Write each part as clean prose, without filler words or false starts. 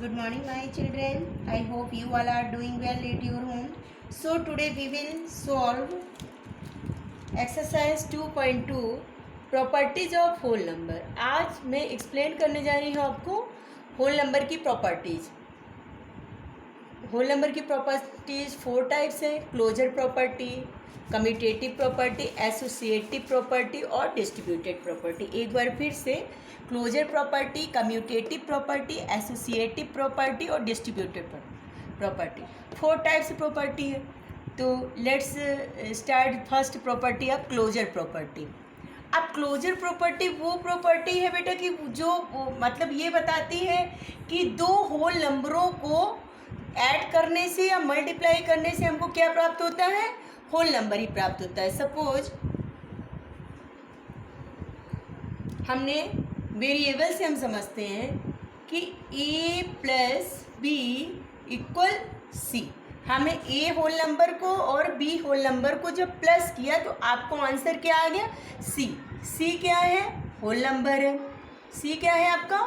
Good morning, my children. I hope you all are doing well at your home. So today we will solve exercise 2.2 properties of whole number. आज मैं explain करने जा रही हूँ आपको whole number की properties. Whole number की properties 4 types है: closure property, commutative property, associative property और डिस्ट्रीब्यूटेड प्रॉपर्टी। एक बार फिर से, closure property, commutative property, associative property और डिस्ट्रीब्यूटेड प्रॉपर्टी। 4 टाइप्स प्रॉपर्टी है। तो let's start first property of closure property. अब क्लोजर प्रॉपर्टी वो प्रॉपर्टी है बेटा कि जो मतलब ये बताती है कि दो होल नंबरों को ऐड करने से या मल्टीप्लाई करने से हमको क्या प्राप्त होता है? होल नंबर ही प्राप्त होता है। सपोज हमने वेरिएबल से हम समझते हैं कि a plus b equal c. हमें a होल नंबर को और b होल नंबर को जब प्लस किया तो आपको आंसर क्या आ गया? c। c क्या है? होल नंबर है। c क्या है आपका?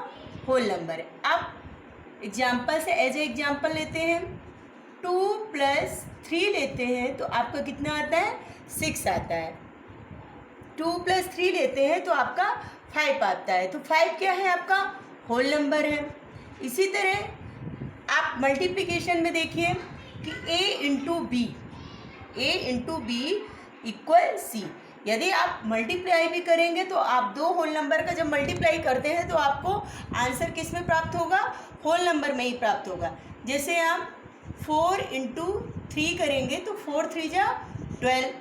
होल नंबर है। अब एग्जाम्पल से एज ए एग्जाम्पल लेते हैं, 2 + 3 लेते हैं तो आपका कितना आता है? 6 आता है। 2 + 3 लेते हैं तो आपका 5 आता है। तो 5 क्या है? आपका होल नंबर है। इसी तरह आप मल्टीप्लिकेशन में देखिए कि a into b equal c. यदि आप मल्टीप्लाई भी करेंगे तो आप दो होल नंबर का जब मल्टीप्लाई करते हैं तो आपको आंसर किस में प्राप्त होगा? होल नंबर में ही प्राप्त होगा। जैसे आप 4 × 3 करेंगे तो 4 × 3 = 12।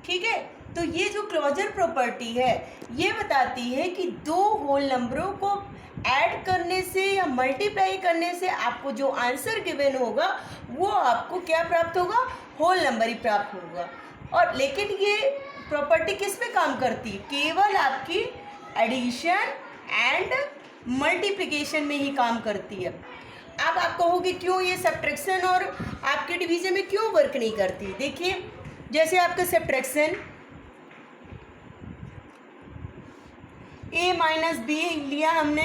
ठीक है। तो ये जो क्लोजर प्रॉपर्टी है ये बताती है कि दो होल नंबरों को ऐड करने से या मल्टीप्लाई करने से आपको जो आंसर गिवन होगा वो आपको क्या प्राप्त होगा? होल नंबर ही प्राप्त होगा। और लेकिन ये प्रॉपर्टी किस में काम करती है? केवल आपकी एडिशन एंड मल्टीप्लिकेशन में ही काम करती है। अब आप कहोगे क्यों ये सब्ट्रैक्शन और आपके डिवीजन में क्यों वर्क नहीं करती? देखिए, जैसे आपका सब्ट्रैक्शन a - b लिया हमने,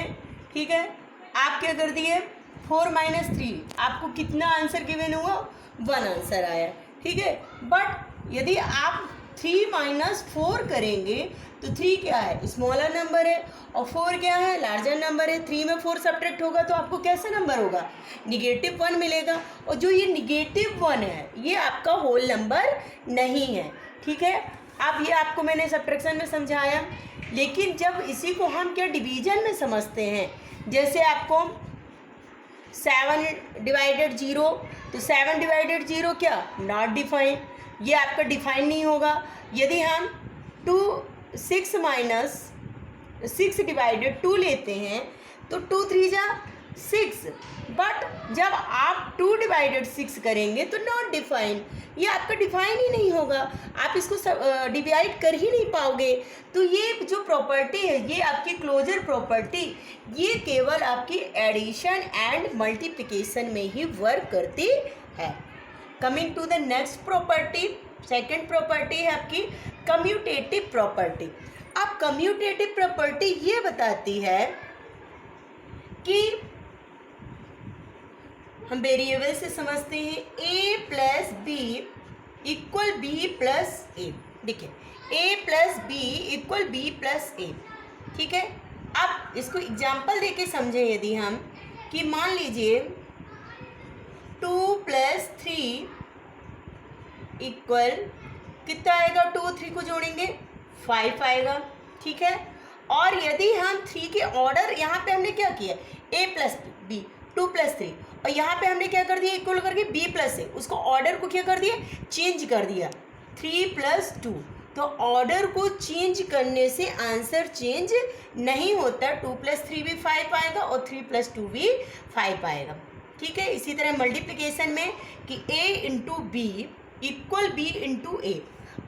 ठीक है। आप क्या कर दिए? 4 - 3, आपको कितना आंसर गिवन हुआ? 1 आंसर आया, ठीक है। बट यदि आप 3 - 4 करेंगे तो 3 क्या है? स्मॉलर नंबर है और 4 क्या है? लार्जर नंबर है। 3 में 4 सब्ट्रैक्ट होगा तो आपको कैसा नंबर होगा? -1 मिलेगा। और जो ये -1 है ये आपका होल नंबर नहीं है, ठीक है। अब ये आपको मैंने सब्ट्रैक्शन में समझाया, लेकिन जब इसी को हम क्या डिवीजन में समझते हैं, जैसे आपको 7 / 0, तो 7 / 0 क्या? नॉट डिफाइन, ये आपका डिफाइन नहीं होगा। यदि हम 6 - 6 / 2 लेते हैं तो 2 × 3 = 6। बट जब आप 2 / 6 करेंगे तो नॉट डिफाइन, ये आपका डिफाइन ही नहीं होगा, आप इसको डिवाइड कर ही नहीं पाओगे। तो ये जो प्रॉपर्टी है ये आपकी क्लोजर प्रॉपर्टी, ये केवल आपकी एडिशन एंड मल्टीप्लिकेशन में ही वर्क करती है। Coming to the next property, second property है आपकी कम्यूटेटिव प्रॉपर्टी। अब कम्यूटेटिव प्रॉपर्टी ये बताती है कि हम वेरिएबल से समझते हैं a + b equal b + a। देखिए, a + b equal b + a, ठीक है। अब इसको एग्जाम्पल देके समझें। यदि हम कि मान लीजिए 2 + 3 इक्वल कितना आएगा? 2 3 को जोड़ेंगे 5 आएगा, ठीक है। और यदि हम 3 के ऑर्डर, यहाँ पे हमने क्या किया? a + b 2 + 3, और यहाँ पे हमने क्या कर दिया? इक्वल करके b + a, उसको ऑर्डर को क्या कर दिया? चेंज कर दिया। 3 + 2, तो ऑर्डर को चेंज करने से आंसर चेंज नहीं होता। 2 + 3 भी 5 आएगा और 3 + 2 भी 5 आएगा, ठीक है। इसी तरह मल्टीप्लिकेशन में कि a × b equal b × a।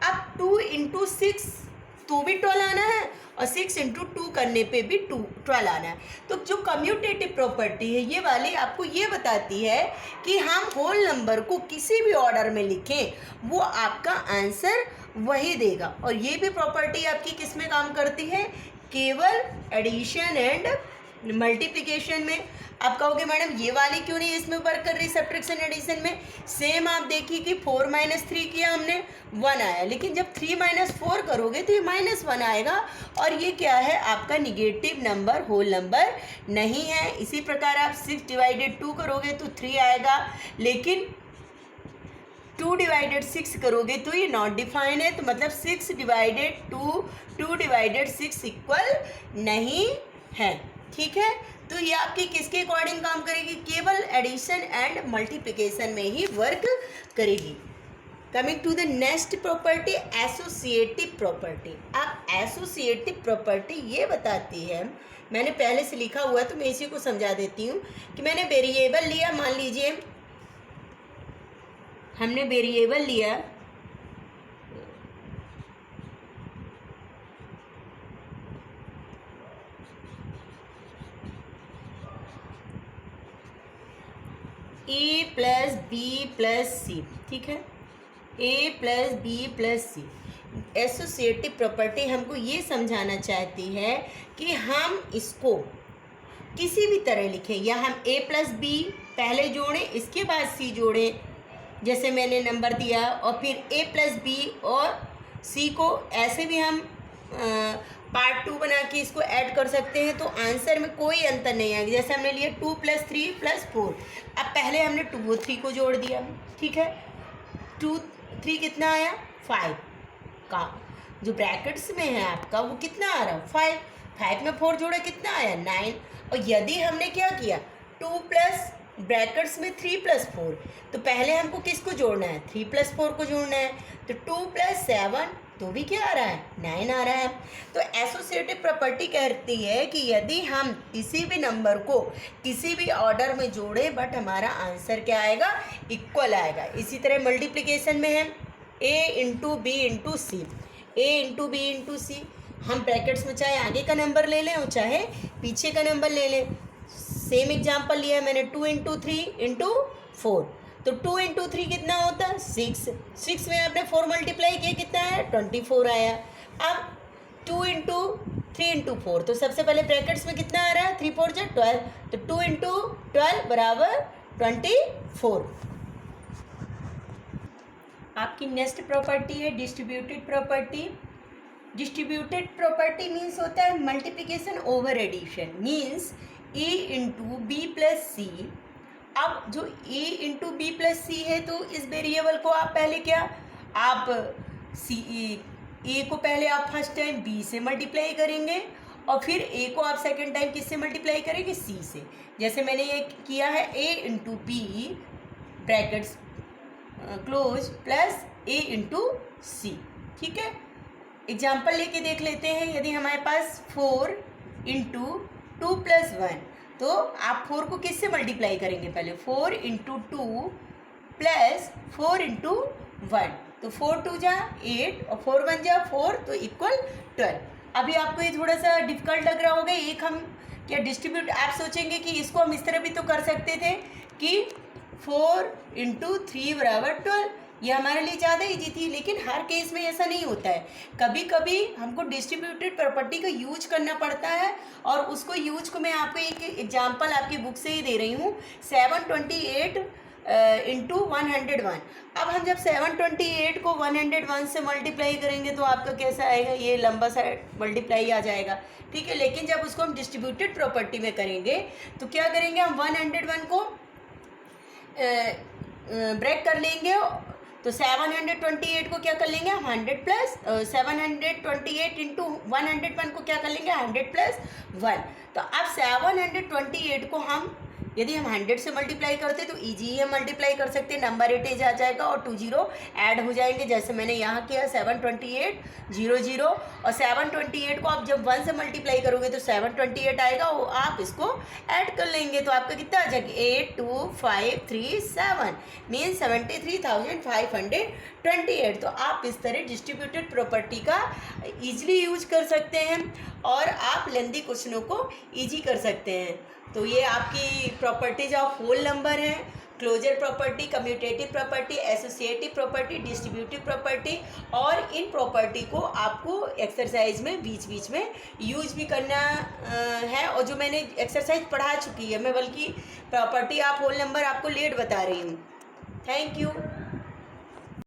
अब 2 × 6 तो भी 12 आना है और 6 × 2 करने पे भी 12 आना है। तो जो कम्यूटेटिव प्रॉपर्टी है ये वाली आपको ये बताती है कि हम होल नंबर को किसी भी ऑर्डर में लिखें वो आपका आंसर वही देगा। और ये भी प्रॉपर्टी आपकी किस में काम करती है? केवल एडिशन एंड मल्टीप्लिकेशन में आप कहोगे मैडम ये वाली क्यों नहीं इसमें वर्क कर रही सब्ट्रैक्शन एडिशन में, सेम आप देखिए कि 4 माइनस 3 किया हमने 1 आया, लेकिन जब 3 माइनस 4 करोगे तो ये -1 आएगा और ये क्या है आपका निगेटिव नंबर, होल नंबर नहीं है। इसी प्रकार आप 6 डिवाइडेड 2 करोगे तो 3 आएगा, लेकिन 2 डिवाइडेड 6 करोगे तो ये नॉट डिफाइन है, तो मतलब 6 डिवाइडेड 2 2 डिवाइडेड 6 इक्वल नहीं है। ठीक है, तो ये आपकी किसके अकॉर्डिंग काम करेगी, केवल एडिशन एंड मल्टीप्लिकेशन में ही वर्क करेगी। Coming to the next property, associative property. अब एसोसिएटिव प्रॉपर्टी ये बताती है, मैंने पहले से लिखा हुआ तो मैं इसी को समझा देती हूँ कि मैंने वेरिएबल लिया, मान लीजिए हमने वेरिएबल लिया a plus b plus c, ठीक है, a plus b plus c. Associative property हमको ये समझाना चाहती है कि हम इसको किसी भी तरह लिखें, या हम a प्लस बी पहले जोड़ें इसके बाद c जोड़ें, जैसे मैंने नंबर दिया, और फिर a प्लस बी और c को ऐसे भी हम पार्ट 2 बना के इसको ऐड कर सकते हैं, तो आंसर में कोई अंतर नहीं आएगा। जैसे हमने लिया 2 + 3 + 4, अब पहले हमने 2 और 3 को जोड़ दिया, ठीक है, 2 3 कितना आया 5 का, जो ब्रैकेट्स में है आपका वो कितना आ रहा है 5, 5 में 4 जोड़ा कितना आया 9। और यदि हमने क्या किया 2 प्लस ब्रैकेट्स में 3 + 4, तो पहले हमको किसको जोड़ना है 3 + 4 को जोड़ना है, तो 2 + 7 तो भी क्या आ रहा है 9 आ रहा है। तो एसोसिएटिव प्रॉपर्टी कहती है कि यदि हम किसी भी नंबर को किसी भी ऑर्डर में जोड़ें बट हमारा आंसर क्या आएगा इक्वल आएगा। इसी तरह मल्टीप्लिकेशन में है a × b × c, a × b × c, हम ब्रैकेट्स में चाहे आगे का नंबर ले लें और चाहे पीछे का नंबर ले लें। सेम एग्जांपल लिया मैंने 2 × 3 × 4, तो 2 × 3 कितना होता है 6, 6 में आपने 4 मल्टीप्लाई किया कितना है 24 आया। अब 2 × 3 × 4, तो सबसे पहले ब्रैकेट्स में कितना आ रहा है 3 4 12, तो 2 × 12 बराबर 24। आपकी नेक्स्ट प्रॉपर्टी है distributed property. Distributed property means होता है multiplication over addition, means a × b + c। अब जो a × b + c है, तो इस वेरिएबल को आप पहले क्या आप a को पहले आप फर्स्ट टाइम b से मल्टीप्लाई करेंगे और फिर a को आप सेकंड टाइम किससे मल्टीप्लाई करेंगे c से। जैसे मैंने ये किया है a × b brackets close plus a × c, ठीक है। एग्जाम्पल लेके देख लेते हैं, यदि हमारे पास 4 × 2 + 1, तो आप 4 को किससे मल्टीप्लाई करेंगे पहले 4 × 2 + 4 × 1, तो 4 2 जा 8 और 4 1 जा 4, तो इक्वल 12। अभी आपको ये थोड़ा सा डिफिकल्ट लग रहा होगा, एक हम क्या डिस्ट्रीब्यूट, आप सोचेंगे कि इसको हम इस तरह भी तो कर सकते थे कि 4 × 3 = 12, ये हमारे लिए ज़्यादा ईजी थी, लेकिन हर केस में ऐसा नहीं होता है। कभी कभी हमको डिस्ट्रीब्यूटेड प्रॉपर्टी का यूज करना पड़ता है, और उसको यूज को मैं आपको एक एग्जांपल आपकी बुक से ही दे रही हूँ। 728 × 101। अब हम जब 728 को 101 से मल्टीप्लाई करेंगे तो आपका कैसा आएगा, ये लंबा सा मल्टीप्लाई आ जाएगा, ठीक है। लेकिन जब उसको हम डिस्ट्रीब्यूटेड प्रॉपर्टी में करेंगे तो क्या करेंगे, हम 101 को ब्रेक कर लेंगे, तो 728 को क्या कर लेंगे हम 100 प्लस 728 × 101 को क्या कर लेंगे 100 + 1। तो अब 728 को हम यदि हम 100 से मल्टीप्लाई करते तो ईजी हम मल्टीप्लाई कर सकते हैं, नंबर 8 आ जाएगा और 2 0 ऐड हो जाएंगे, जैसे मैंने यहाँ किया 728 0 0, और 728 को आप जब 1 से मल्टीप्लाई करोगे तो 728 आएगा, वो आप इसको ऐड कर लेंगे तो आपका कितना आ जाएगा 8 2 5 3 7 मीन 73,528। तो आप इस तरह डिस्ट्रीब्यूटेड प्रॉपर्टी का ईजिली यूज कर सकते हैं और आप लेंदी क्वेश्चनों को ईजी कर सकते हैं। तो ये आपकी प्रॉपर्टीज ऑफ होल नंबर है, closure property, commutative property, associative property, distributive property, और इन प्रॉपर्टी को आपको एक्सरसाइज में बीच बीच में यूज भी करना है और और जो मैंने एक्सरसाइज पढ़ा चुकी है मैं, बल्कि प्रॉपर्टी ऑफ होल नंबर आपको लेट बता रही हूँ। Thank you.